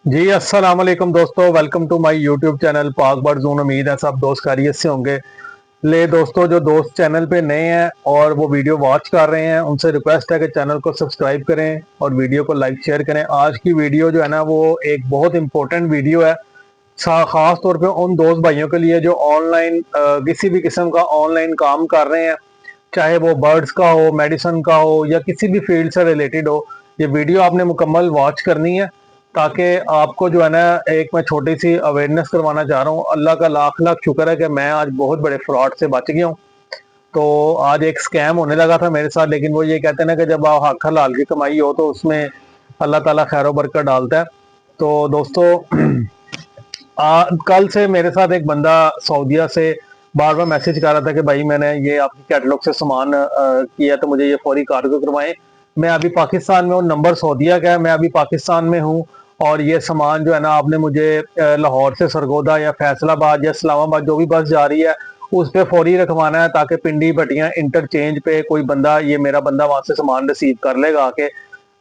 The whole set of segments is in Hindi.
जी अस्सलाम वालेकुम दोस्तों, welcome to my YouTube channel Pak bird zone. उम्मीद है सब दोस्त खैरियत से होंगे। ले दोस्तों, जो दोस्त चैनल पे नए हैं और वो वीडियो वॉच कर रहे हैं, उनसे रिक्वेस्ट है कि चैनल को सब्सक्राइब करें और वीडियो को लाइक शेयर करें। आज की वीडियो जो है ना, वो एक बहुत इंपॉर्टेंट वीडियो है, खास तौर पे उन दोस्त भाइयों के लिए जो ऑनलाइन किसी भी किस्म का ऑनलाइन काम कर रहे हैं, चाहे वो बर्ड्स का हो, मेडिसिन का हो या किसी भी फील्ड से रिलेटेड हो। ये वीडियो आपने मुकम्मल वॉच करनी है, ताकि आपको जो है ना, एक मैं छोटी सी अवेयरनेस करवाना चाह रहा हूँ। अल्लाह का लाख लाख शुक्र है कि मैं आज बहुत बड़े फ्रॉड से बच गया हूँ। तो आज एक स्कैम होने लगा था मेरे साथ, लेकिन वो ये कहते हैं ना कि जब आप हक हलाल की कमाई हो तो उसमें अल्लाह ताला खैर बरकत डालता है। तो दोस्तों, कल से मेरे साथ एक बंदा सऊदीया से बार बार मैसेज कर रहा था कि भाई मैंने ये आपकी कैटलॉग से सामान किया, तो मुझे ये फौरी कार्गो करवाएं। मैं अभी पाकिस्तान में हूँ, नंबर सऊदीया का है, मैं अभी पाकिस्तान में हूँ। और ये सामान जो है ना, आपने मुझे लाहौर से सरगोदा या फैसलाबाद या इस्लामाबाद जो भी बस जा रही है उस पर फौरी रखवाना है, ताकि पिंडी भटियां इंटरचेंज पे कोई बंदा, ये मेरा बंदा वहां से सामान रिसीव कर लेगा आके।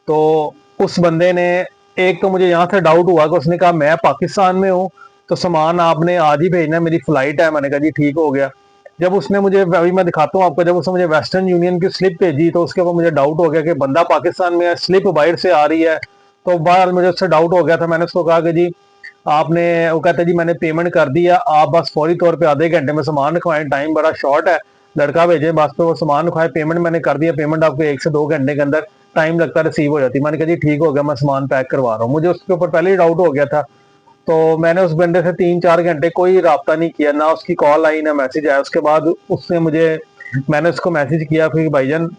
तो उस बंदे ने, एक तो मुझे यहाँ से डाउट हुआ कि उसने कहा मैं पाकिस्तान में हूँ, तो सामान आपने आज ही भेजना है, मेरी फ्लाइट है। मैंने कहा जी ठीक हो गया। जब उसने मुझे, अभी मैं दिखाता हूँ आपको, जब उसने मुझे वेस्टर्न यूनियन की स्लिप भेजी तो उसके ऊपर मुझे डाउट हो गया कि बंदा पाकिस्तान में है, स्लिप बाहर से आ रही है। तो बहरहाल मुझे उससे डाउट हो गया था। मैंने उसको कहा कि जी आपने, वो कहता जी मैंने पेमेंट कर दिया, आप बस फौरी तौर पे आधे घंटे में सामान रखवाएं, टाइम बड़ा शॉर्ट है, लड़का भेजे बस पे वो सामान रखवाए। पेमेंट मैंने कर दिया, पेमेंट आपको 1 से 2 घंटे के अंदर टाइम लगता रिसीव हो जाती। मैंने कहा जी ठीक हो गया, मैं सामान पैक करवा रहा हूँ। मुझे उसके ऊपर पहले ही डाउट हो गया था। तो मैंने उस बंदे से 3-4 घंटे कोई राब्ता नहीं किया, ना उसकी कॉल आई ना मैसेज आया। उसके बाद उसने मुझे, मैंने उसको मैसेज किया फिर, भाईजान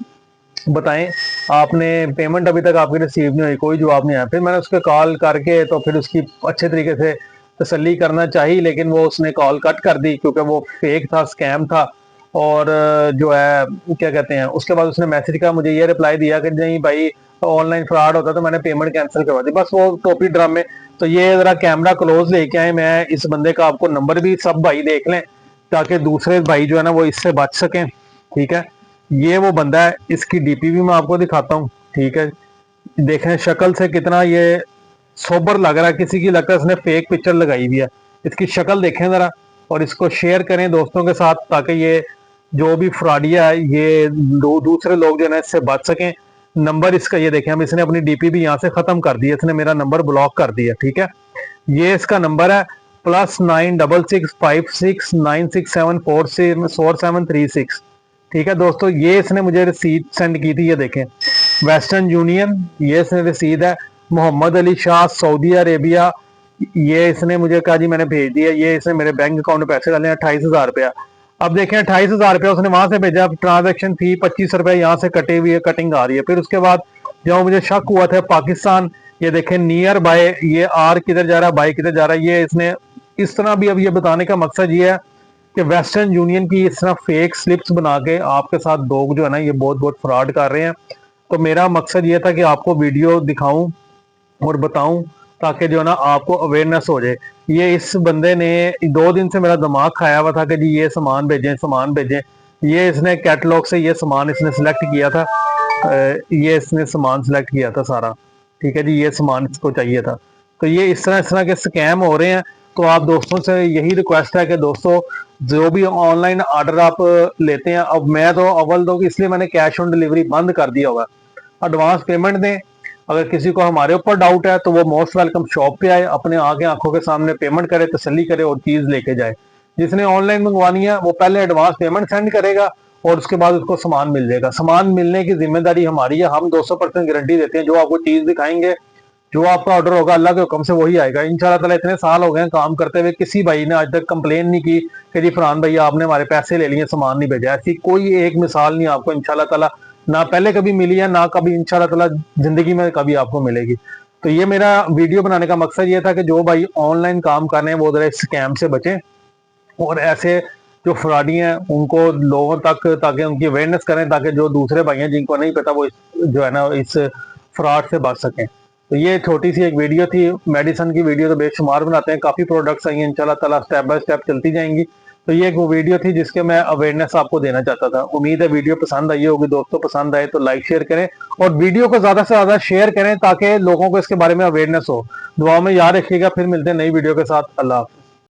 बताएं आपने पेमेंट अभी तक आपकी रिसीव नहीं हुई, कोई जवाब नहीं आया। फिर मैंने उसके कॉल करके तो फिर उसकी अच्छे तरीके से तसल्ली करना चाहिए, लेकिन वो उसने कॉल कट कर दी क्योंकि वो फेक था, स्कैम था। और जो है क्या कहते हैं, उसके बाद उसने मैसेज का मुझे ये रिप्लाई दिया कि नहीं भाई, ऑनलाइन फ्रॉड होता तो मैंने पेमेंट कैंसिल करवा दी, बस वो टोपी ड्रामे। तो ये जरा कैमरा क्लोज लेके आए, मैं इस बंदे का आपको नंबर भी सब भाई देख लें, ताकि दूसरे भाई जो है ना वो इससे बच सकें। ठीक है, ये वो बंदा है, इसकी डीपी भी मैं आपको दिखाता हूँ। ठीक है, देखें शक्ल से कितना ये सोबर लग रहा है, किसी की लगता है इसने फेक पिक्चर लगाई हुई है। इसकी शक्ल देखें जरा, और इसको शेयर करें दोस्तों के साथ, ताकि ये जो भी फ्रॉडिया है, ये दूसरे लोग जो है इससे बच सकें। नंबर इसका ये देखें, हम इसने अपनी डीपी भी यहाँ से खत्म कर दी है, इसने मेरा नंबर ब्लॉक कर दिया। ठीक है, ये इसका नंबर है +9665696746। ठीक है दोस्तों, ये इसने मुझे रसीद सेंड की थी, ये देखें, वेस्टर्न यूनियन, ये इसने रसीद है। मोहम्मद अली शाह, सऊदी अरेबिया, ये इसने मुझे कहा जी मैंने भेज दिया। ये इसने मेरे बैंक अकाउंट में पैसे डाले 28,000 रुपया। अब देखें 28,000 रुपया उसने वहां से भेजा, अब ट्रांजेक्शन फी 25 रुपया यहाँ से कटे हुई है, कटिंग आ रही है। फिर उसके बाद जब मुझे शक हुआ था पाकिस्तान, ये देखें नियर बाय, ये आर किधर जा रहा है, बाय किधर जा रहा है, ये इसने इस तरह भी। अब ये बताने का मकसद ये है कि वेस्टर्न यूनियन की इस तरह फेक स्लिप्स बना के आपके साथ लोग जो है ना, ये बहुत बहुत फ्रॉड कर रहे हैं। तो मेरा मकसद ये था कि आपको वीडियो दिखाऊं और बताऊं, ताकि जो है ना आपको अवेयरनेस हो जाए। ये इस बंदे ने 2 दिन से मेरा दिमाग खाया हुआ था कि जी ये सामान भेजें, सामान भेजें। ये इसने कैटलॉग से ये सामान इसने सिलेक्ट किया था, ये इसने सामान सिलेक्ट किया था सारा। ठीक है जी, ये सामान इसको चाहिए था। तो ये इस तरह के स्कैम हो रहे हैं। तो आप दोस्तों से यही रिक्वेस्ट है कि दोस्तों, जो भी ऑनलाइन ऑर्डर आप लेते हैं, अब मैं तो अव्वल तो इसलिए मैंने कैश ऑन डिलीवरी बंद कर दिया होगा। एडवांस पेमेंट दें, अगर किसी को हमारे ऊपर डाउट है तो वो मोस्ट वेलकम शॉप पे आए, अपने आगे आंखों के सामने पेमेंट करे, तसल्ली करे और चीज लेके जाए। जिसने ऑनलाइन मंगवानी है वो पहले एडवांस पेमेंट सेंड करेगा और उसके बाद उसको सामान मिल जाएगा। सामान मिलने की जिम्मेदारी हमारी है, हम 200% गारंटी देते हैं। जो आपको चीज दिखाएंगे, जो आपका ऑर्डर होगा, अल्लाह के हुक्म से वही आएगा इंशाल्लाह ताला। इतने साल हो गए काम करते हुए, किसी भाई ने आज तक कंप्लेन नहीं की कि जी फरहान भाई आपने हमारे पैसे ले लिए, सामान नहीं भेजा। ऐसी कोई एक मिसाल नहीं आपको इंशाल्लाह ताला, ना पहले कभी मिली है, ना कभी इंशाल्लाह ताला जिंदगी में कभी आपको मिलेगी। तो ये मेरा वीडियो बनाने का मकसद ये था कि जो भाई ऑनलाइन काम कर रहे हैं वो जरा स्कैम से बचें, और ऐसे जो फ्रॉडी हैं उनको लोगों तक, ताकि उनकी अवेयरनेस करें, ताकि जो दूसरे भाई हैं जिनको नहीं पता वो जो है ना इस फ्रॉड से बच सकें। तो ये छोटी सी एक वीडियो थी। मेडिसिन की वीडियो तो बेशुमार बनाते हैं, काफ़ी प्रोडक्ट्स आई हैं, इंशाल्लाह ताला स्टेप बाय स्टेप चलती जाएंगी। तो ये एक वो वीडियो थी जिसके मैं अवेयरनेस आपको देना चाहता था। उम्मीद है वीडियो पसंद आई होगी दोस्तों, पसंद आए तो लाइक शेयर करें और वीडियो को ज्यादा से ज्यादा शेयर करें ताकि लोगों को इसके बारे में अवेयरनेस हो। दुआ में याद रखिएगा, फिर मिलते हैं नई वीडियो के साथ। अल्लाह हाफ़िज़।